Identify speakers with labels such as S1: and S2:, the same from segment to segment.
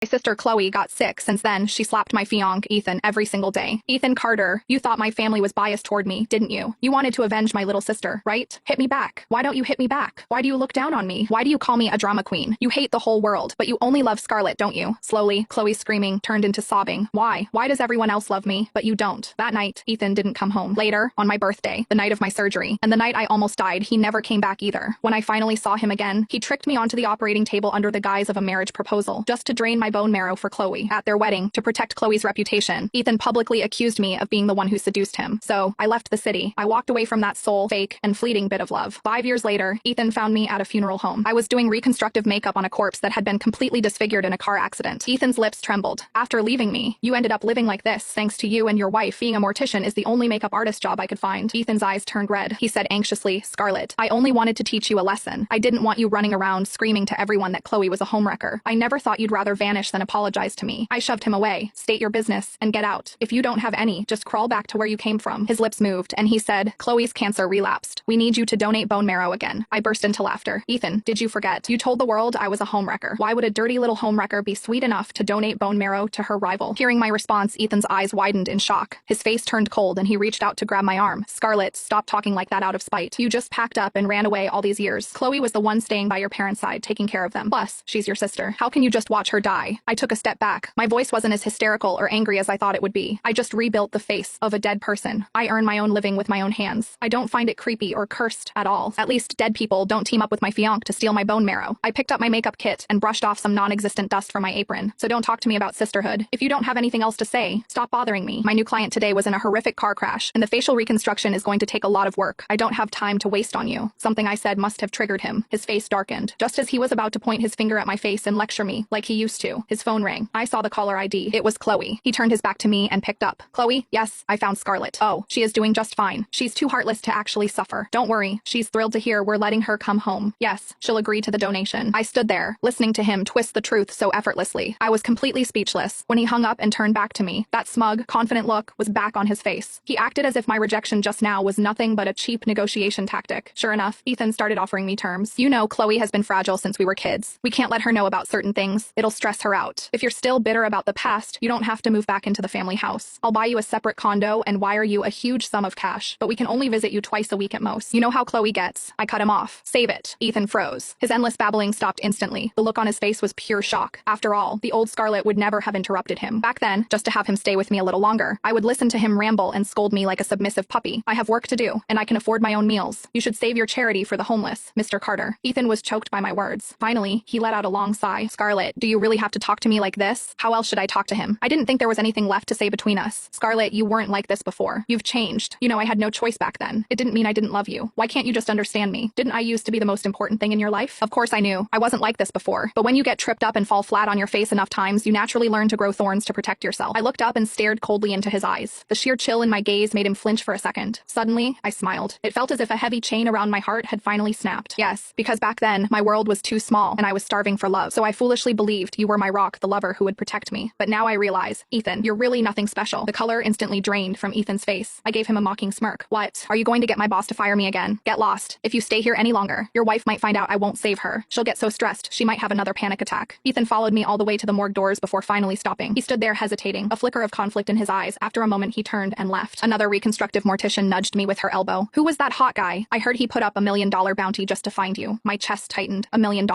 S1: My sister Chloe got sick. Since then, she slapped my fiance, Ethan, every single day. Ethan Carter, you thought my family was biased toward me, didn't you? You wanted to avenge my little sister, right? Hit me back. Why don't you hit me back? Why do you look down on me? Why do you call me a drama queen? You hate the whole world, but you only love Scarlett, don't you? Slowly, Chloe's screaming turned into sobbing. Why? Why does everyone else love me, but you don't? That night, Ethan didn't come home. Later, on my birthday, the night of my surgery, and the night I almost died, he never came back either. When I finally saw him again, he tricked me onto the operating table under the guise of a marriage proposal, just to drain my bone marrow for Chloe. At their wedding, to protect Chloe's reputation, Ethan publicly accused me of being the one who seduced him. So, I left the city. I walked away from that soul, fake, and fleeting bit of love. 5 years later, Ethan found me at a funeral home. I was doing reconstructive makeup on a corpse that had been completely disfigured in a car accident. Ethan's lips trembled. After leaving me, you ended up living like this, thanks to you and your wife. Being a mortician is the only makeup artist job I could find. Ethan's eyes turned red. He said anxiously, Scarlett, I only wanted to teach you a lesson. I didn't want you running around screaming to everyone that Chloe was a homewrecker. I never thought you'd rather vanish than apologize to me. I shoved him away. State your business and get out. If you don't have any, just crawl back to where you came from. His lips moved, and he said, Chloe's cancer relapsed. We need you to donate bone marrow again. I burst into laughter. Ethan, did you forget? You told the world I was a homewrecker. Why would a dirty little homewrecker be sweet enough to donate bone marrow to her rival? Hearing my response, Ethan's eyes widened in shock. His face turned cold, and he reached out to grab my arm. Scarlett, stop talking like that out of spite. You just packed up and ran away all these years. Chloe was the one staying by your parents' side, taking care of them. Plus, she's your sister. How can you just watch her die? I took a step back. My voice wasn't as hysterical or angry as I thought it would be. I just rebuilt the face of a dead person. I earn my own living with my own hands. I don't find it creepy or cursed at all. At least dead people don't team up with my fiance to steal my bone marrow. I picked up my makeup kit and brushed off some non-existent dust from my apron. So don't talk to me about sisterhood. If you don't have anything else to say, stop bothering me. My new client today was in a horrific car crash, and the facial reconstruction is going to take a lot of work. I don't have time to waste on you. Something I said must have triggered him. His face darkened. Just as he was about to point his finger at my face and lecture me like he used to, his phone rang. I saw the caller ID. It was Chloe. He turned his back to me and picked up. Chloe? Yes, I found Scarlett. Oh, she is doing just fine. She's too heartless to actually suffer. Don't worry. She's thrilled to hear we're letting her come home. Yes, she'll agree to the donation. I stood there, listening to him twist the truth so effortlessly. I was completely speechless. When he hung up and turned back to me, that smug, confident look was back on his face. He acted as if my rejection just now was nothing but a cheap negotiation tactic. Sure enough, Ethan started offering me terms. You know, Chloe has been fragile since we were kids. We can't let her know about certain things. It'll stress her out. If you're still bitter about the past, you don't have to move back into the family house. I'll buy you a separate condo and wire you a huge sum of cash, but we can only visit you twice a week at most. You know how Chloe gets. I cut him off. Save it. Ethan froze. His endless babbling stopped instantly. The look on his face was pure shock. After all, the old Scarlett would never have interrupted him. Back then, just to have him stay with me a little longer, I would listen to him ramble and scold me like a submissive puppy. I have work to do, and I can afford my own meals. You should save your charity for the homeless, Mr. Carter. Ethan was choked by my words. Finally, he let out a long sigh. Scarlett, do you really have to talk to me like this? How else should I talk to him? I didn't think there was anything left to say between us. Scarlett, you weren't like this before. You've changed. You know, I had no choice back then. It didn't mean I didn't love you. Why can't you just understand me? Didn't I used to be the most important thing in your life? Of course I knew. I wasn't like this before. But when you get tripped up and fall flat on your face enough times, you naturally learn to grow thorns to protect yourself. I looked up and stared coldly into his eyes. The sheer chill in my gaze made him flinch for a second. Suddenly, I smiled. It felt as if a heavy chain around my heart had finally snapped. Yes, because back then, my world was too small, and I was starving for love. So I foolishly believed you were my rock, the lover who would protect me. But now I realize, Ethan, you're really nothing special. The color instantly drained from Ethan's face. I gave him a mocking smirk. What? Are you going to get my boss to fire me again? Get lost. If you stay here any longer, your wife might find out I won't save her. She'll get so stressed, she might have another panic attack. Ethan followed me all the way to the morgue doors before finally stopping. He stood there hesitating, a flicker of conflict in his eyes. After a moment, he turned and left. Another reconstructive mortician nudged me with her elbow. Who was that hot guy? I heard he put up $1 million bounty just to find you. My chest tightened. $1 million.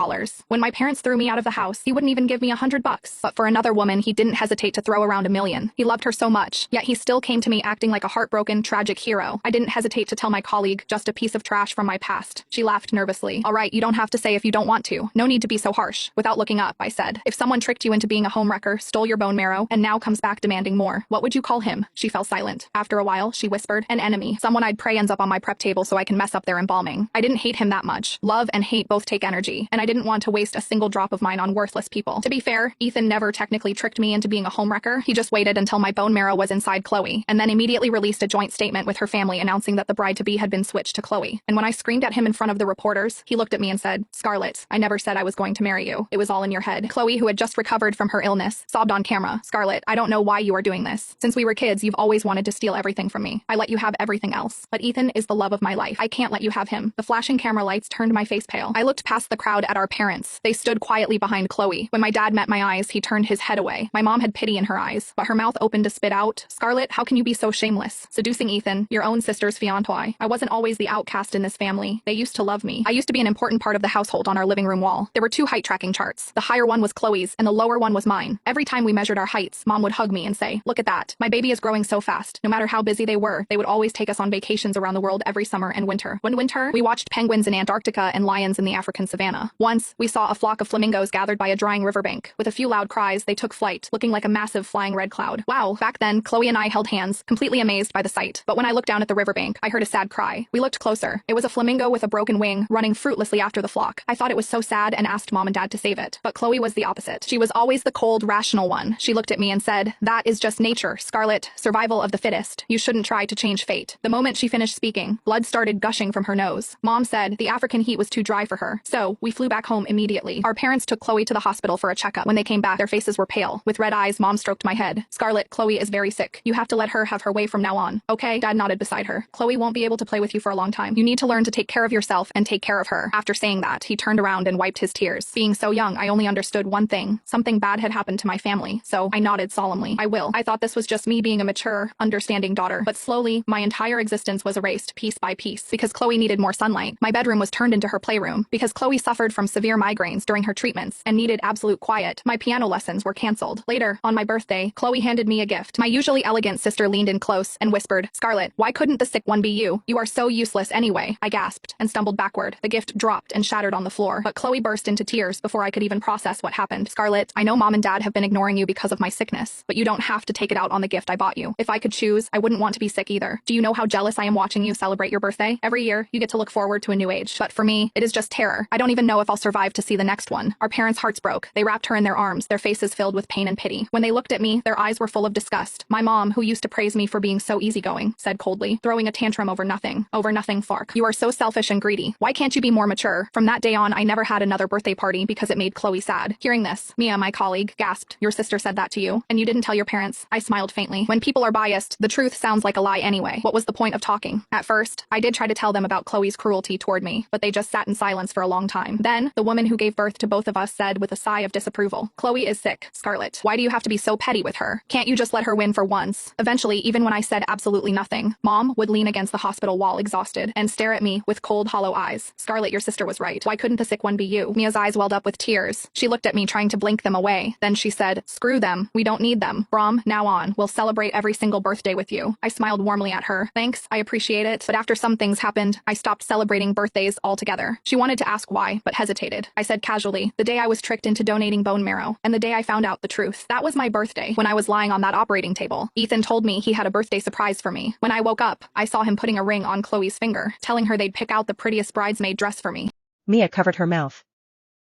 S1: When my parents threw me out of the house, he wouldn't even give me $100. But for another woman, he didn't hesitate to throw around $1 million. He loved her so much, yet he still came to me acting like a heartbroken, tragic hero. I didn't hesitate to tell my colleague, just a piece of trash from my past. She laughed nervously. All right, you don't have to say if you don't want to. No need to be so harsh. Without looking up, I said, if someone tricked you into being a homewrecker, stole your bone marrow, and now comes back demanding more, what would you call him? She fell silent. After a while, she whispered, an enemy. Someone I'd pray ends up on my prep table so I can mess up their embalming. I didn't hate him that much. Love and hate both take energy, and I didn't want to waste a single drop of mine on worthless people. To be fair, Ethan never technically tricked me into being a homewrecker. He just waited until my bone marrow was inside Chloe, and then immediately released a joint statement with her family announcing that the bride-to-be had been switched to Chloe. And when I screamed at him in front of the reporters, he looked at me and said, Scarlett, I never said I was going to marry you. It was all in your head. Chloe, who had just recovered from her illness, sobbed on camera. Scarlett, I don't know why you are doing this. Since we were kids, you've always wanted to steal everything from me. I let you have everything else. But Ethan is the love of my life. I can't let you have him. The flashing camera lights turned my face pale. I looked past the crowd at our parents. They stood quietly behind Chloe. When my dad met my eyes, he turned his head away. My mom had pity in her eyes, but her mouth opened to spit out. Scarlett, how can you be so shameless? Seducing Ethan, your own sister's fiancé. I wasn't always the outcast in this family. They used to love me. I used to be an important part of the household on our living room wall. There were 2 height tracking charts. The higher one was Chloe's, and the lower one was mine. Every time we measured our heights, Mom would hug me and say, look at that. My baby is growing so fast. No matter how busy they were, they would always take us on vacations around the world every summer and winter. One winter, we watched penguins in Antarctica and lions in the African savannah. Once, we saw a flock of flamingos gathered by a drying riverbank. With a few loud cries, they took flight, looking like a massive flying red cloud. Wow, back then, Chloe and I held hands, completely amazed by the sight. But when I looked down at the riverbank, I heard a sad cry. We looked closer. It was a flamingo with a broken wing, running fruitlessly after the flock. I thought it was so sad and asked Mom and Dad to save it. But Chloe was the opposite. She was always the cold, rational one. She looked at me and said, that is just nature, Scarlett, survival of the fittest. You shouldn't try to change fate. The moment she finished speaking, blood started gushing from her nose. Mom said the African heat was too dry for her. So, we flew back home immediately. Our parents took Chloe to the hospital for a checkup. When they came back, their faces were pale. With red eyes, Mom stroked my head. Scarlett, Chloe is very sick. You have to let her have her way from now on. Okay? Dad nodded beside her. Chloe won't be able to play with you for a long time. You need to learn to take care of yourself and take care of her. After saying that, he turned around and wiped his tears. Being so young, I only understood one thing. Something bad had happened to my family. So, I nodded solemnly. I will. I thought this was just me being a mature, understanding daughter. But slowly, my entire existence was erased piece by piece because Chloe needed more sunlight. My bedroom was turned into her playroom because Chloe suffered from severe migraines during her treatments and needed absolute quiet. My piano lessons were canceled. Later, on my birthday, Chloe handed me a gift. My usually elegant sister leaned in close and whispered, Scarlett, why couldn't the sick one be you? You are so useless anyway. I gasped and stumbled backward. The gift dropped and shattered on the floor, but Chloe burst into tears before I could even process what happened. Scarlett, I know Mom and Dad have been ignoring you because of my sickness, but you don't have to take it out on the gift I bought you. If I could choose, I wouldn't want to be sick either. Do you know how jealous I am watching you celebrate your birthday? Every year, you get to look forward to a new age. But for me, it is just terror. I don't even know if I'll survive to see the next one. Our parents' hearts broke. They wrapped her in their arms, their faces filled with pain and pity. When they looked at me, their eyes were full of disgust. My mom, who used to praise me for being so easygoing, said coldly, throwing a tantrum over nothing. Over nothing, Fark. You are so selfish and greedy. Why can't you be more mature? From that day on, I never had another birthday party because it made Chloe sad. Hearing this, Mia, my colleague, gasped, your sister said that to you, and you didn't tell your parents? I smiled faintly. When people are biased, the truth sounds like a lie anyway. What was the point of talking? At first, I did try to tell them about Chloe's cruelty toward me, but they just sat in silence for a long time. Then, the woman who gave birth to both of us said with a sigh of disapproval, Chloe is sick, Scarlett. Why do you have to be so petty with her? Can't you just let her win for once? Eventually, even when I said absolutely nothing, Mom would lean against the hospital wall exhausted and stare at me with cold, hollow eyes. Scarlett, your sister was right. Why couldn't the sick one be you? Mia's eyes welled up with tears. She looked at me trying to blink them away. Then she said, screw them. We don't need them. From now on, we'll celebrate every single birthday with you. I smiled warmly at her. Thanks, I appreciate it. But after some things happened, I stopped celebrating birthdays altogether. She wanted to ask why, but hesitated. I said casually, the day I was tricked into donating bone marrow, and the day I found out the truth. That was my birthday, when I was lying on that operating table. Ethan told me he had a birthday surprise for me. When I woke up, I saw him putting a ring on Chloe's finger, telling her they'd pick out the prettiest bridesmaid dress for me.
S2: Mia covered her mouth.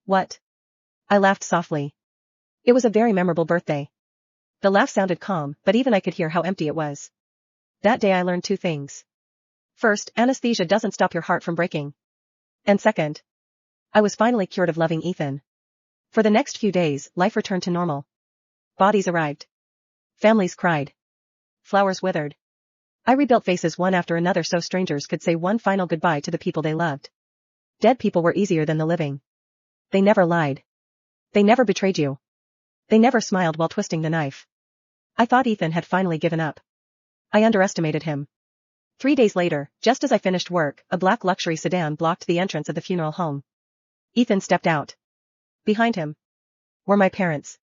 S2: What? I laughed softly. It was a very memorable birthday. The laugh sounded calm, but even I could hear how empty it was. That day I learned 2 things. First, anesthesia doesn't stop your heart from breaking. And second, I was finally cured of loving Ethan. For the next few days, life returned to normal. Bodies arrived. Families cried. Flowers withered. I rebuilt faces one after another so strangers could say one final goodbye to the people they loved. Dead people were easier than the living. They never lied. They never betrayed you. They never smiled while twisting the knife. I thought Ethan had finally given up. I underestimated him. 3 days later, just as I finished work, a black luxury sedan blocked the entrance of the funeral home. Ethan stepped out. Behind him were my parents.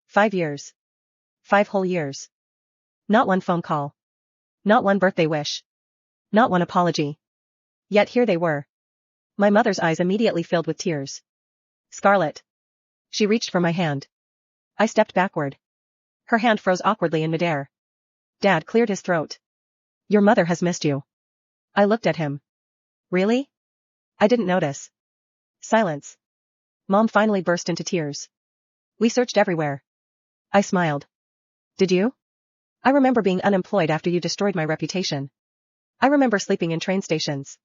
S2: 5 years. 5 whole years. Not one phone call. Not one birthday wish. Not one apology. Yet here they were. My mother's eyes immediately filled with tears. Scarlett. She reached for my hand. I stepped backward. Her hand froze awkwardly in midair. Dad cleared his throat. Your mother has missed you. I looked at him. Really? I didn't notice. Silence. Mom finally burst into tears. We searched everywhere. I smiled. Did you? I remember being unemployed after you destroyed my reputation. I remember sleeping in train stations.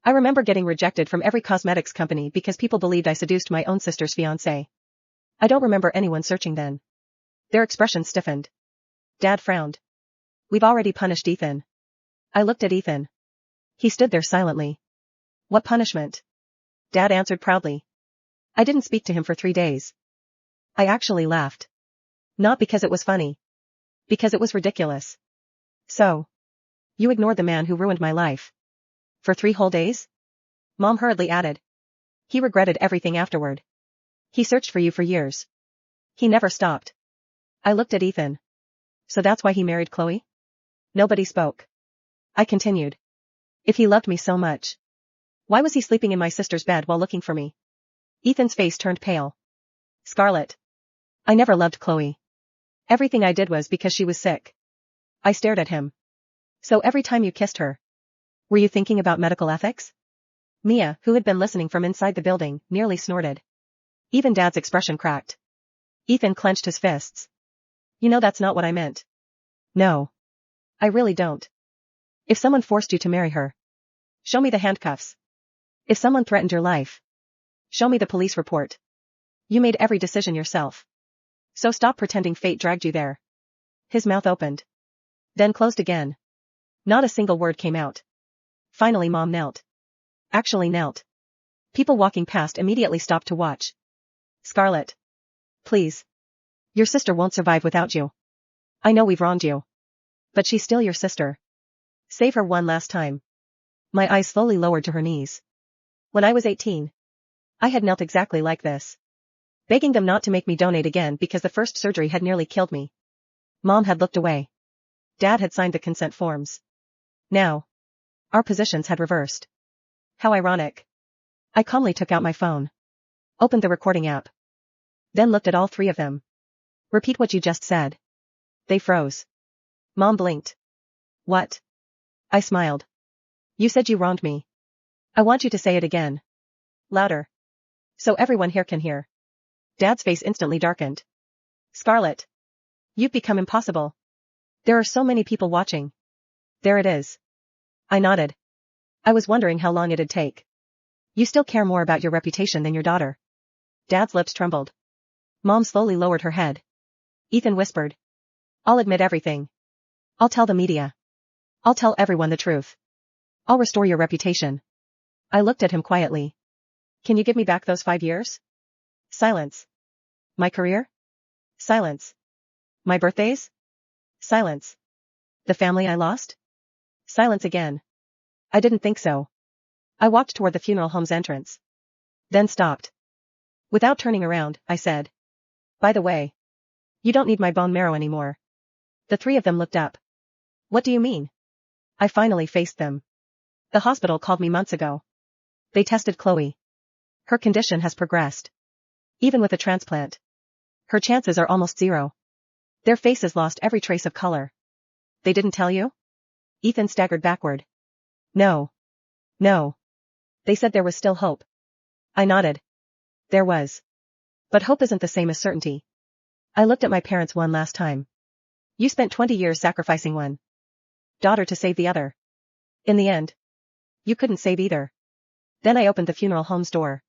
S2: I remember getting rejected from every cosmetics company because people believed I seduced my own sister's fiancé. I don't remember anyone searching then. Their expressions stiffened. Dad frowned. We've already punished Ethan. I looked at Ethan. He stood there silently. What punishment? Dad answered proudly. I didn't speak to him for 3 days. I actually laughed. Not because it was funny. Because it was ridiculous. So. You ignored the man who ruined my life. For 3 whole days? Mom hurriedly added. He regretted everything afterward. He searched for you for years. He never stopped. I looked at Ethan. So that's why he married Chloe? Nobody spoke. I continued. If he loved me so much. Why was he sleeping in my sister's bed while looking for me? Ethan's face turned pale. Scarlett. I never loved Chloe. Everything I did was because she was sick. I stared at him. So every time you kissed her. Were you thinking about medical ethics? Mia, who had been listening from inside the building, nearly snorted. Even Dad's expression cracked. Ethan clenched his fists. You know that's not what I meant. No. I really don't. If someone forced you to marry her. Show me the handcuffs. If someone threatened your life. Show me the police report. You made every decision yourself. So stop pretending fate dragged you there. His mouth opened. Then closed again. Not a single word came out. Finally Mom knelt. Actually knelt. People walking past immediately stopped to watch. Scarlett. Please. Your sister won't survive without you. I know we've wronged you. But she's still your sister. Save her one last time. My eyes slowly lowered to her knees. When I was 18. I had knelt exactly like this. Begging them not to make me donate again because the first surgery had nearly killed me. Mom had looked away. Dad had signed the consent forms. Now. Our positions had reversed. How ironic. I calmly took out my phone. Opened the recording app. Then looked at all 3 of them. Repeat what you just said. They froze. Mom blinked. What? I smiled. You said you wronged me. I want you to say it again. Louder. So everyone here can hear. Dad's face instantly darkened. Scarlett. You've become impossible. There are so many people watching. There it is. I nodded. I was wondering how long it'd take. You still care more about your reputation than your daughter. Dad's lips trembled. Mom slowly lowered her head. Ethan whispered. I'll admit everything. I'll tell the media. I'll tell everyone the truth. I'll restore your reputation. I looked at him quietly. Can you give me back those 5 years? Silence. My career? Silence. My birthdays? Silence. The family I lost? Silence again. I didn't think so. I walked toward the funeral home's entrance. Then stopped. Without turning around, I said. By the way. You don't need my bone marrow anymore. The 3 of them looked up. What do you mean? I finally faced them. The hospital called me months ago. They tested Chloe. Her condition has progressed. Even with a transplant. Her chances are almost 0. Their faces lost every trace of color. They didn't tell you? Ethan staggered backward. No. No. They said there was still hope. I nodded. There was. But hope isn't the same as certainty. I looked at my parents one last time. You spent 20 years sacrificing one daughter to save the other. In the end. You couldn't save either. Then I opened the funeral home's door.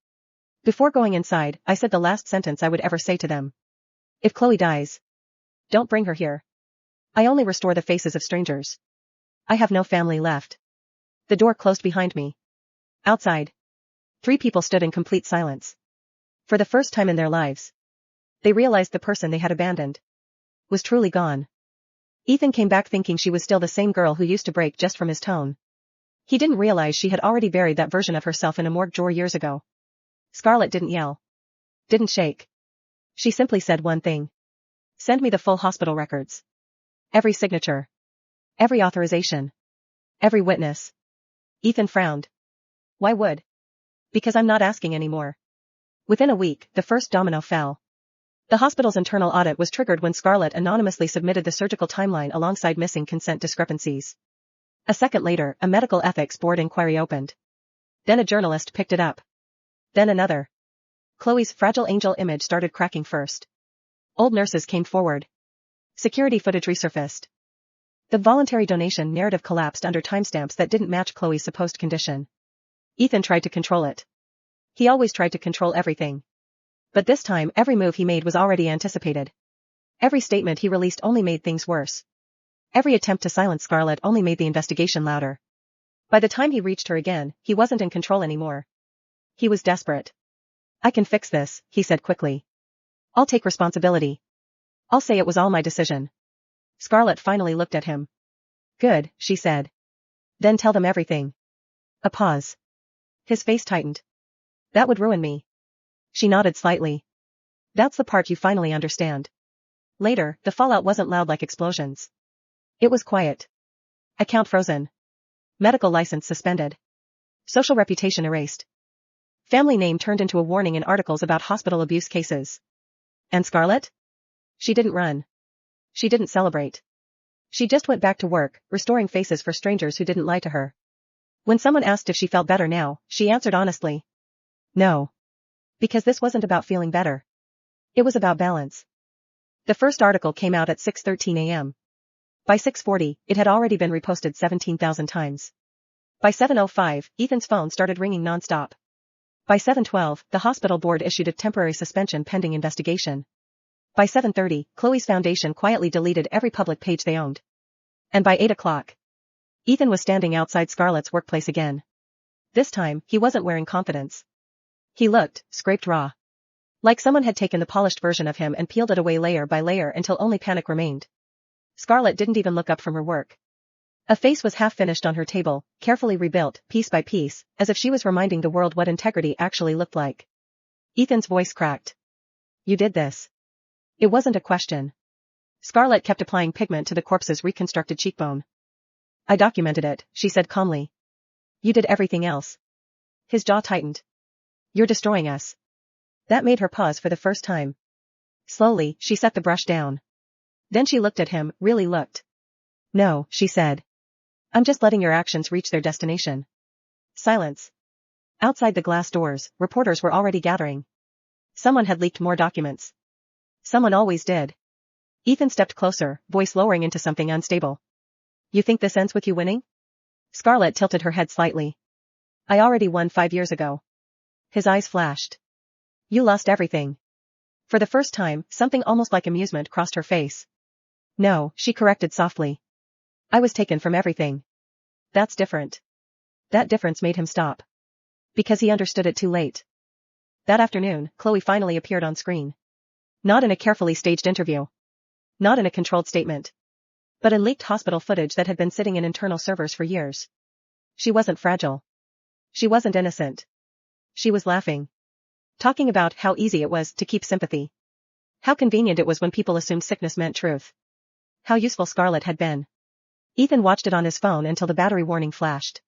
S2: Before going inside, I said the last sentence I would ever say to them. If Chloe dies. Don't bring her here. I only restore the faces of strangers. I have no family left. The door closed behind me. Outside. 3 people stood in complete silence. For the first time in their lives. They realized the person they had abandoned. Was truly gone. Ethan came back thinking she was still the same girl who used to break just from his tone. He didn't realize she had already buried that version of herself in a morgue drawer years ago. Scarlett didn't yell. Didn't shake. She simply said one thing. Send me the full hospital records. Every signature. Every authorization. Every witness. Ethan frowned. Why would? Because I'm not asking anymore. Within a week, the first domino fell. The hospital's internal audit was triggered when Scarlett anonymously submitted the surgical timeline alongside missing consent discrepancies. A second later, a medical ethics board inquiry opened. Then a journalist picked it up. Then another. Chloe's fragile angel image started cracking first. Old nurses came forward. Security footage resurfaced. The voluntary donation narrative collapsed under timestamps that didn't match Chloe's supposed condition. Ethan tried to control it. He always tried to control everything. But this time every move he made was already anticipated. Every statement he released only made things worse. Every attempt to silence Scarlett only made the investigation louder. By the time he reached her again, he wasn't in control anymore. He was desperate. I can fix this, he said quickly. I'll take responsibility. I'll say it was all my decision. Scarlett finally looked at him. Good, she said. Then tell them everything. A pause. His face tightened. That would ruin me. She nodded slightly. That's the part you finally understand. Later, the fallout wasn't loud like explosions. It was quiet. Account frozen. Medical license suspended. Social reputation erased. Family name turned into a warning in articles about hospital abuse cases. And Scarlett? She didn't run. She didn't celebrate. She just went back to work, restoring faces for strangers who didn't lie to her. When someone asked if she felt better now, she answered honestly. No. Because this wasn't about feeling better. It was about balance. The first article came out at 6:13 a.m. By 6:40, it had already been reposted 17,000 times. By 7:05, Ethan's phone started ringing nonstop. By 7:12, the hospital board issued a temporary suspension pending investigation. By 7:30, Chloe's foundation quietly deleted every public page they owned. And by 8 o'clock, Ethan was standing outside Scarlett's workplace again. This time, he wasn't wearing confidence. He looked, scraped raw. Like someone had taken the polished version of him and peeled it away layer by layer until only panic remained. Scarlett didn't even look up from her work. A face was half finished on her table, carefully rebuilt, piece by piece, as if she was reminding the world what integrity actually looked like. Ethan's voice cracked. You did this. It wasn't a question. Scarlett kept applying pigment to the corpse's reconstructed cheekbone. I documented it, she said calmly. You did everything else. His jaw tightened. You're destroying us. That made her pause for the first time. Slowly, she set the brush down. Then she looked at him, really looked. No, she said. I'm just letting your actions reach their destination. Silence. Outside the glass doors, reporters were already gathering. Someone had leaked more documents. Someone always did. Ethan stepped closer, voice lowering into something unstable. You think this ends with you winning? Scarlett tilted her head slightly. I already won 5 years ago. His eyes flashed. You lost everything. For the first time, something almost like amusement crossed her face. No, she corrected softly. I was taken from everything. That's different. That difference made him stop. Because he understood it too late. That afternoon, Chloe finally appeared on screen. Not in a carefully staged interview. Not in a controlled statement. But in leaked hospital footage that had been sitting in internal servers for years. She wasn't fragile. She wasn't innocent. She was laughing. Talking about how easy it was to keep sympathy. How convenient it was when people assumed sickness meant truth. How useful Scarlett had been. Ethan watched it on his phone until the battery warning flashed.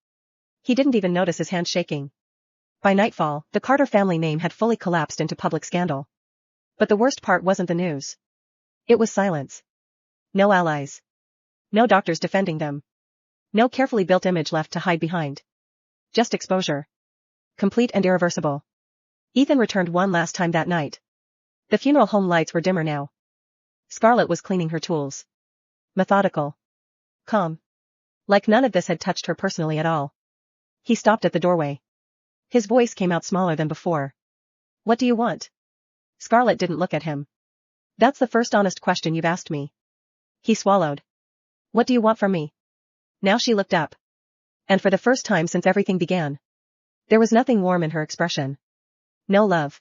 S2: He didn't even notice his hand shaking. By nightfall, the Carter family name had fully collapsed into public scandal. But the worst part wasn't the news. It was silence. No allies. No doctors defending them. No carefully built image left to hide behind. Just exposure. Complete and irreversible. Ethan returned one last time that night. The funeral home lights were dimmer now. Scarlett was cleaning her tools. Methodical. Calm. Like none of this had touched her personally at all. He stopped at the doorway. His voice came out smaller than before. What do you want? Scarlett didn't look at him. That's the first honest question you've asked me. He swallowed. What do you want from me? Now she looked up. And for the first time since everything began. There was nothing warm in her expression. No love.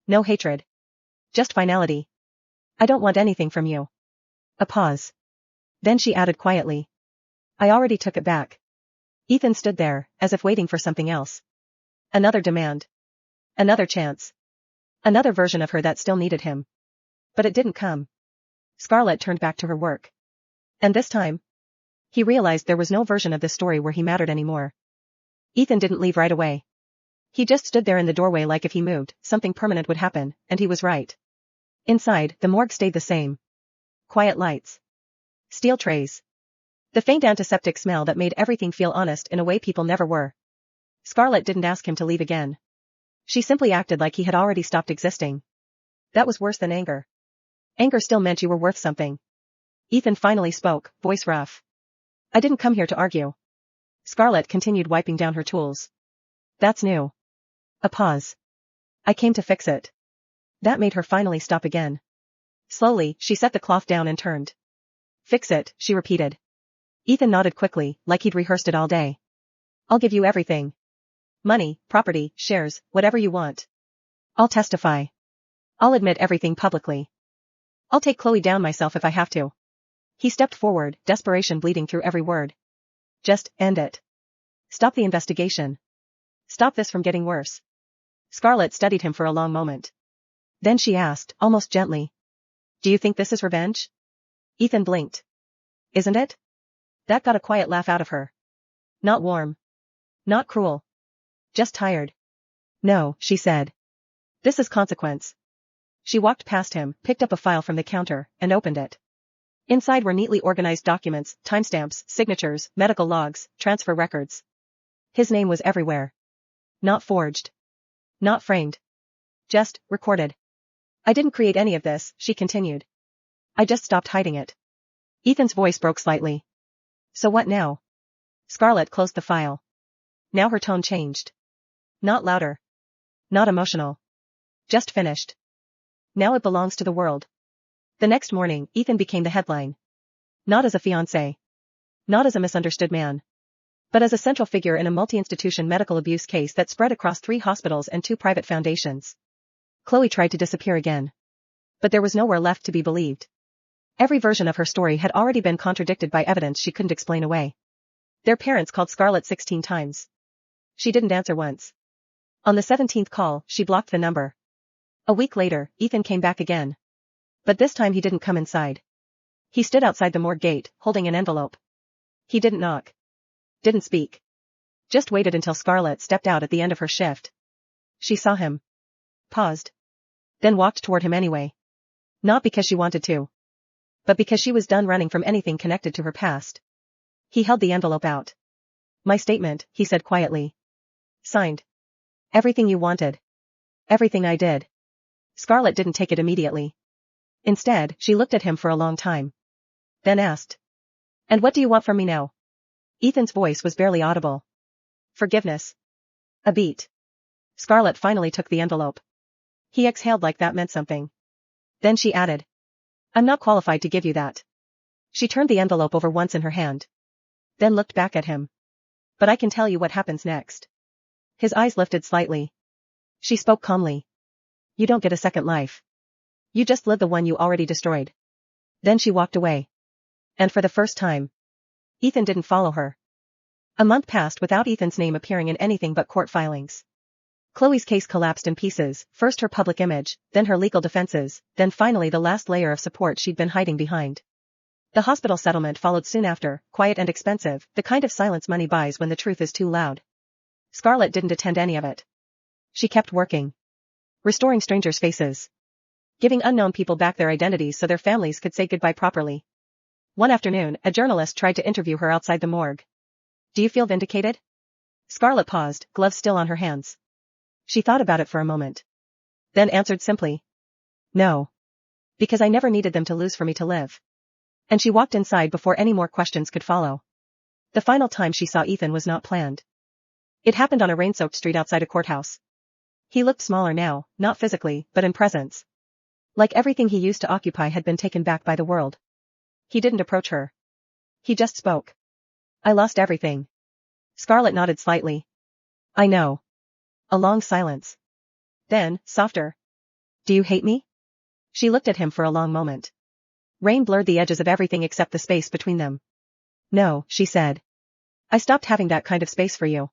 S2: No hatred. Just finality. I don't want anything from you. A pause. Then she added quietly. I already took it back. Ethan stood there, as if waiting for something else. Another demand. Another chance. Another version of her that still needed him. But it didn't come. Scarlett turned back to her work. And this time, he realized there was no version of this story where he mattered anymore. Ethan didn't leave right away. He just stood there in the doorway like if he moved, something permanent would happen, and he was right. Inside, the morgue stayed the same. Quiet lights. Steel trays. The faint antiseptic smell that made everything feel honest in a way people never were. Scarlett didn't ask him to leave again. She simply acted like he had already stopped existing. That was worse than anger. Anger still meant you were worth something. Ethan finally spoke, voice rough. I didn't come here to argue. Scarlett continued wiping down her tools. That's new. A pause. I came to fix it. That made her finally stop again. Slowly, she set the cloth down and turned. Fix it, she repeated. Ethan nodded quickly, like he'd rehearsed it all day. I'll give you everything. Money, property, shares, whatever you want. I'll testify. I'll admit everything publicly. I'll take Chloe down myself if I have to. He stepped forward, desperation bleeding through every word. Just end it. Stop the investigation. Stop this from getting worse. Scarlett studied him for a long moment. Then she asked, almost gently. Do you think this is revenge? Ethan blinked. Isn't it? That got a quiet laugh out of her. Not warm. Not cruel. Just tired. No, she said. This is consequence. She walked past him, picked up a file from the counter, and opened it. Inside were neatly organized documents, timestamps, signatures, medical logs, transfer records. His name was everywhere. Not forged. Not framed. Just recorded. I didn't create any of this, she continued. I just stopped hiding it. Ethan's voice broke slightly. So what now? Scarlett closed the file. Now her tone changed. Not louder. Not emotional. Just finished. Now it belongs to the world. The next morning, Ethan became the headline. Not as a fiance. Not as a misunderstood man. But as a central figure in a multi-institution medical abuse case that spread across 3 hospitals and 2 private foundations. Chloe tried to disappear again. But there was nowhere left to be believed. Every version of her story had already been contradicted by evidence she couldn't explain away. Their parents called Scarlett 16 times. She didn't answer once. On the 17th call, she blocked the number. A week later, Ethan came back again. But this time he didn't come inside. He stood outside the morgue gate, holding an envelope. He didn't knock. Didn't speak. Just waited until Scarlett stepped out at the end of her shift. She saw him. Paused. Then walked toward him anyway. Not because she wanted to. But because she was done running from anything connected to her past. He held the envelope out. My statement, he said quietly. Signed. Everything you wanted. Everything I did. Scarlett didn't take it immediately. Instead, she looked at him for a long time. Then asked. And what do you want from me now? Ethan's voice was barely audible. Forgiveness. A beat. Scarlett finally took the envelope. He exhaled like that meant something. Then she added. I'm not qualified to give you that. She turned the envelope over once in her hand. Then looked back at him. But I can tell you what happens next. His eyes lifted slightly. She spoke calmly. You don't get a second life. You just live the one you already destroyed. Then she walked away. And for the first time, Ethan didn't follow her. A month passed without Ethan's name appearing in anything but court filings. Chloe's case collapsed in pieces, first her public image, then her legal defenses, then finally the last layer of support she'd been hiding behind. The hospital settlement followed soon after, quiet and expensive, the kind of silence money buys when the truth is too loud. Scarlett didn't attend any of it. She kept working. Restoring strangers' faces. Giving unknown people back their identities so their families could say goodbye properly. One afternoon, a journalist tried to interview her outside the morgue. Do you feel vindicated? Scarlett paused, gloves still on her hands. She thought about it for a moment. Then answered simply. No. Because I never needed them to lose for me to live. And she walked inside before any more questions could follow. The final time she saw Ethan was not planned. It happened on a rain-soaked street outside a courthouse. He looked smaller now, not physically, but in presence. Like everything he used to occupy had been taken back by the world. He didn't approach her. He just spoke. I lost everything. Scarlett nodded slightly. I know. A long silence. Then, softer. Do you hate me? She looked at him for a long moment. Rain blurred the edges of everything except the space between them. No, she said. I stopped having that kind of space for you.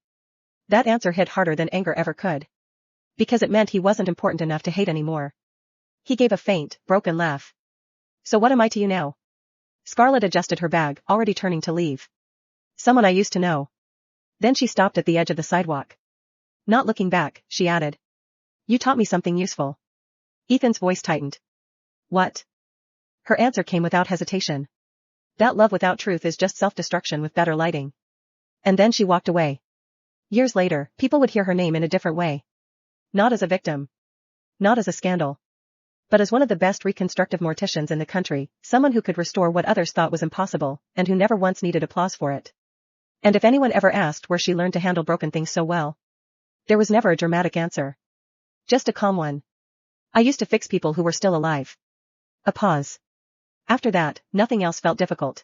S2: That answer hit harder than anger ever could. Because it meant he wasn't important enough to hate anymore. He gave a faint, broken laugh. So what am I to you now? Scarlett adjusted her bag, already turning to leave. Someone I used to know. Then she stopped at the edge of the sidewalk. Not looking back, she added. You taught me something useful. Ethan's voice tightened. What? Her answer came without hesitation. That love without truth is just self-destruction with better lighting. And then she walked away. Years later, people would hear her name in a different way. Not as a victim. Not as a scandal. But as one of the best reconstructive morticians in the country, someone who could restore what others thought was impossible, and who never once needed applause for it. And if anyone ever asked where she learned to handle broken things so well, there was never a dramatic answer. Just a calm one. I used to fix people who were still alive. A pause. After that, nothing else felt difficult.